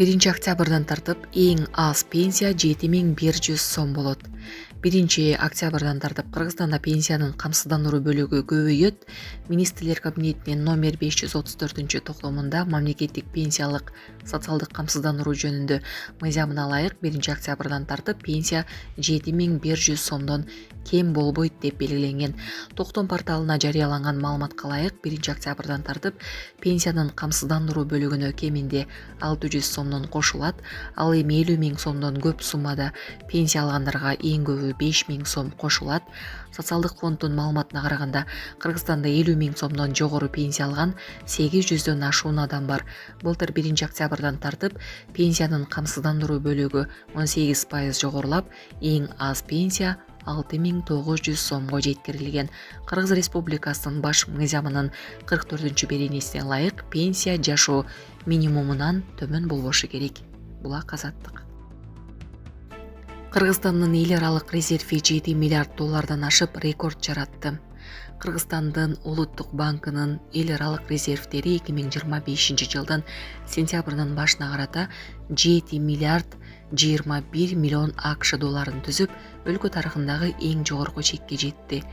1 октябрдан тартып эң аз пенсия 7100 сом болот. 1 октябрдан тартып Кыргызстанда пенсиянын камсыздандыруу бөлүгү көбөйөт. Министрлер кабинетинин номер 534-токтомунда мамлекеттик пенсиялык социалдык камсыздандыруу жөнүндө мыйзамына ылайык 1 октябрдан тартып пенсия 7100 сомдон кем болбойт деп белгиленген. Токтом порталына жарыяланган маалыматка ылайык 1 октябрдан тартып пенсиянын камсыздандыруу бөлүгүнө кеминде 600 сомдон кошулат. Ал эми 50 000 сомдон көп суммада пенсия алгандарга эң көбү 5 000 сом кошулат. Социалдык фонддун маалыматына караганда Кыргызстанда 50 000 сомдон жогору пенсия алган 800дөн ашуун адам бар. Былтыр 1 октябрдан тартып пенсиянын камсыздандыруу бөлүгү 18% жогорулап, эң аз пенсия 6900 сомго жеткирилген. Кыргыз Республикасынын баш мыйзамынын 44-беренесине ылайык пенсия жашоо минимумунан төмөн болбошу керек. Булак Азаттык. Кыргызстандын эл аралык резерви 7 миллиард доллардан ашып рекорд жаратты. Кыргызстандын Улуттук банкынын эл аралык резервдери 2025 жылдын сентябрынын башына карата 7 миллиард 21 миллион АКШ долларын түзүп, өлкө тарыхындагы эң жогорку чекке жетти.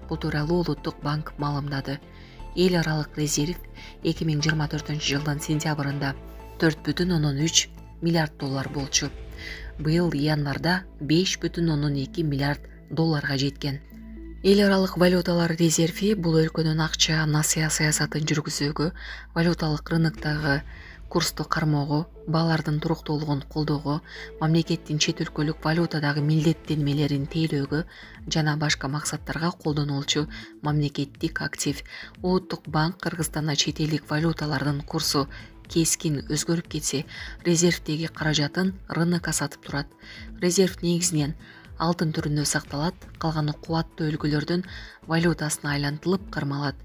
Бул тууралуу Улуттук банк маалымдады. Эл аралык резерв 2024 жылдын сентябрында 4,3 миллиард доллар болчу. Быйыл январда 5,2 миллиард долларга жеткен. Эл аралык валюталар резерви бул өлкөнүн акча насыя саясатын жүргүзүүгө, валюталык рыноктогу курсту кармоого, баалардын туруктуулугун колдоого, мамлекеттин чет өлкөлүк валютадагы милдеттенмелерин тейлөөгө жана башка максаттарга колдонулчу мамлекеттик актив. Улуттук банк Кыргызстанда чет элдик валюталардын курсу кескин өзгөрүп кетсе, резервдеги каражатын рынокко сатып турат. Резерв негизинен алтын түрүндө сакталат, калганы кубаттуу өлкөлөрдүн валютасына айлантылып кармалат.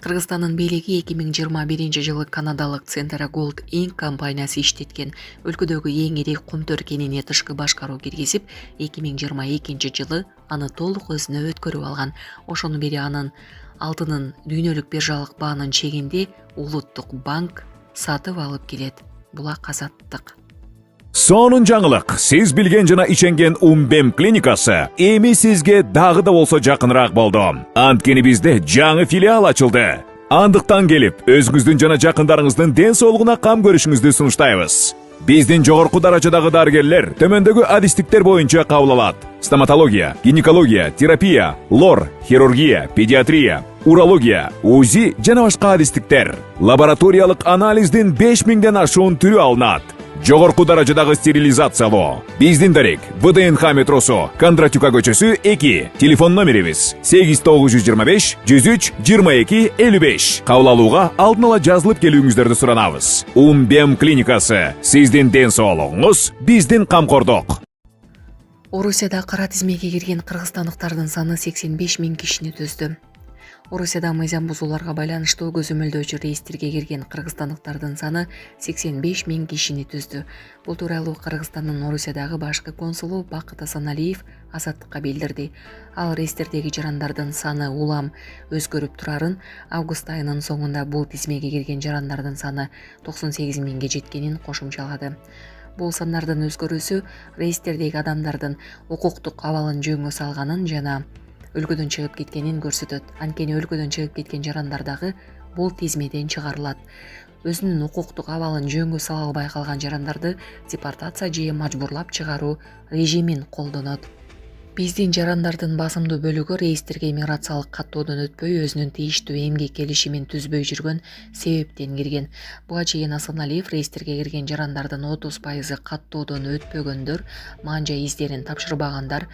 Кыргызстандын бийлиги 2021 жылы канадалык Centera Gold Inc. компаниясы иштеткен өлкөдөгү эң ири кум төркенине тышкы башкаруу киргизип, 2022 жылы аны толук өзүнө өткөрүп алган. Ошону бери анын алтынын дүйнөлүк биржалык баанын чегинде Улуттук банк сатып алып келет. Булак Азаттык. Сонун жаңылык. Сиз билген жана иченген Умбем клиникасы эми сизге дагы да болсо жакыныраак болду. Анткени бизде жаңы филиал ачылды. Андыктан келип, өзүңүздүн жана жакындарыңыздын ден соолугуна кам көрүшүңүздү сунуштайбыз. Биздин жогорку даражадагы дарыгерлер төмөндөгү адистиктер боюнча кабыл алат: стоматология, гинекология, терапия, лор, хирургия, педиатрия, урология, УЗИ жана башка адистиктер. Лабораториялык анализдин 5000ден ашуун түрү алынат. Жогорку даражадагы стерилизациялоо. Биздин дарек ВДНХ метросу, Кондратюка көчөсү 2. Телефон номерибиз 8925 103 22 55. Кабыл алууга алдын ала жазылып келүүңүздөрдү суранабыз. Умбем клиникасы. Сиздин ден соолугуңуз, биздин камкордук. Орусияда кара тизмеге кирген кыргызстандыктардын саны 85 000 кишини түздү. Орусияда мыйзам бузууларга байланыштуу көзөмөлдөөчү рейстерге кирген кыргызстандыктардын саны 85 000 кишини түздү. Бул тууралуу Кыргызстандын Орусиядагы башкы консулу Бакыт Асаналиев Азаттыкка билдирди. Ал рейстердеги жарандардын саны улам өзгөрүп турарын, август айынын соңунда бул тизмеге кирген жарандардын саны 98 000ге жеткенин кошумчалады. Бул сандардын өзгөрүүсү рейстердеги адамдардын укуктук абалын жөнгө салганын жана өлкөдөн чыгып кеткенин көрсөтөт. Анткени өлкөдөн чыгып кеткен жарандар дагы бул тизмеден чыгарылат. Өзүнүн укуктук абалын жөнгө сала албай калган жарандарды депортация же мажбурлап чыгаруу режимин колдонот. Биздин жарандардын басымдуу бөлүгү рейстерге миграциялык каттоодон өтпөй, өзүнүн тийиштүү эмгек келишимин түзбөй жүргөн себептен кирген. Буга чейин Асаналиев рейстерге кирген жарандардын 30% каттоодон өтпөгөндөр, манжа издерин тапшырбагандар,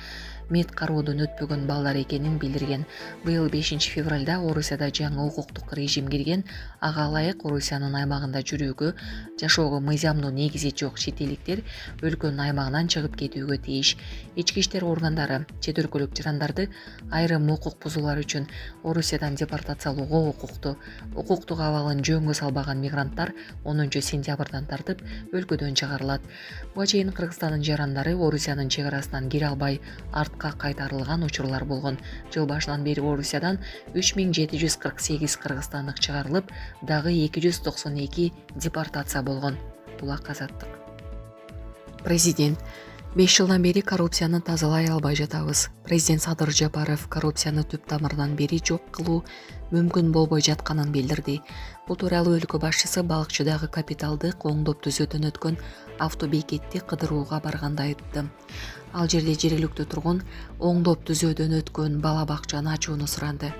мед кароодон өтпөгөн балдар экенин билдирген. Быйыл 5 февралда Орусияда жаңы укуктук режим кирген. Ага ылайык Орусиянын аймагында жүрүүгө, жашоого мыйзамдуу негизи жок чет элдиктер өлкөнүн аймагынан чыгып кетүүгө тийиш. Ички иштер органдары чет өлкөлүк жарандарды айрым укук бузуулар үчүн Орусиядан депортациялоого укуктуу. Укуктук абалын жөнгө салбаган мигранттар 10 сентябрдан тартып өлкөдөн чыгарылат. Буга чейин Кыргызстандын жарандары Орусиянын чек арасынан кире албай кайтарылган учурлар болгон. Жыл башынан бери Орусиядан 3748 кыргызстандык чыгарылып, дагы 292 депортация болгон. Булак Азаттык. Президент: 5 жылдан бери коррупцияны тазалай албай жатабыз. Президент Садыр Жапаров коррупцияны түп тамырынан бери жок кылуу мүмкүн болбой жатканын билдирди. Бул тууралуу өлкө башчысы балыкчыдагы капиталды коңдоп түзүүдөн өткөн автобекетти кыдырууга барганда айтты. Ал жерде жергиликтүү тургун оңдоп түзөөдөн өткөн бала бакчаны ачууну суранды.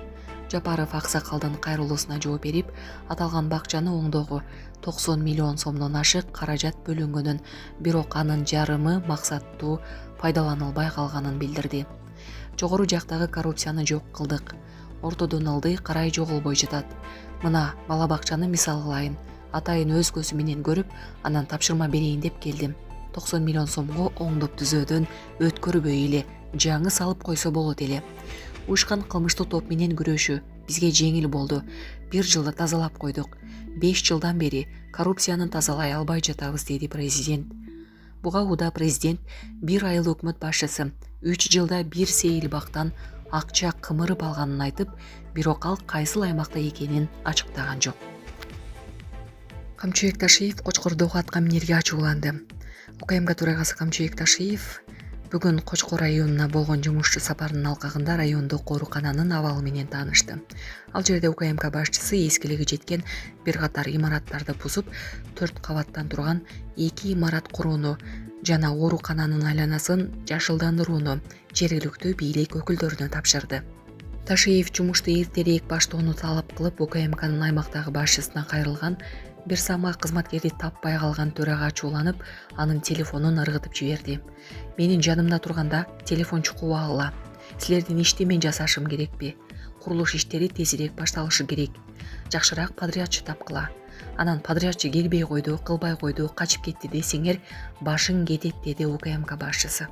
Жапаров аксакалдын кайрылуусуна жооп берип, аталган бакчаны оңдоого 90 миллион сомдон ашык каражат бөлүнгөнүн, бирок анын жарымы максаттуу пайдаланылбай калганын билдирди. Жогору жактагы коррупцияны жок кылдык. Ортодон ылдый карай жоголбой жатат. Мына бала бакчаны мисал кылайын. Атайын өз көзү менен көрүп, анан тапшырма берейин деп келдим. 90 миллион сомго оңдоп түзөөдөн өткөрбөй эле жаңы салып койсо болот эле. Уюшкан кылмыштуу топ менен күрөшүү бизге жеңил болду. 1 жылда тазалап койдук. 5 жылдан бери коррупцияны тазалай албай жатабыз, деди президент. Буга уда президент 1 айыл өкмөт башчысы 3 жылда 1 сейил бактан акча кымырып алганын айтып, бирок ал кайсыл аймакта экенин ачыктаган жок. Камчыбек Ташиев Кочкордогу атка минерге ачууланды. УКМК төрагасы Камчыбек Ташиев бүгүн Кочкор районуна болгон жумушчу сапарынын алкагында райондук оорукананын абалы менен таанышты. Ал жерде УКМК башчысы эскилиги жеткен бир катар имараттарды бузуп, 4 кабаттан турган 2 имарат курууну жана оорукананын айланасын жашылдандырууну жергиликтүү бийлик өкүлдөрүнө тапшырды. Ташиев жумушту эртерээк баштоону талап кылып, УКМКнын аймактагы башчысына кайрылган, бир сама кызматкерди таппай калган төрага ачууланып, анын телефонун ыргытып жиберди. Менин жанымда турганда телефон чукубагыла. Силердин ишти мен жасашым керекпи? Курулуш иштери тезирээк башталышы керек. Жакшыраак подрядчы тапкыла. Анан подрядчы келбей койду, кылбай койду, качып кетти десеңер, башың кетет, деди УКМК башчысы.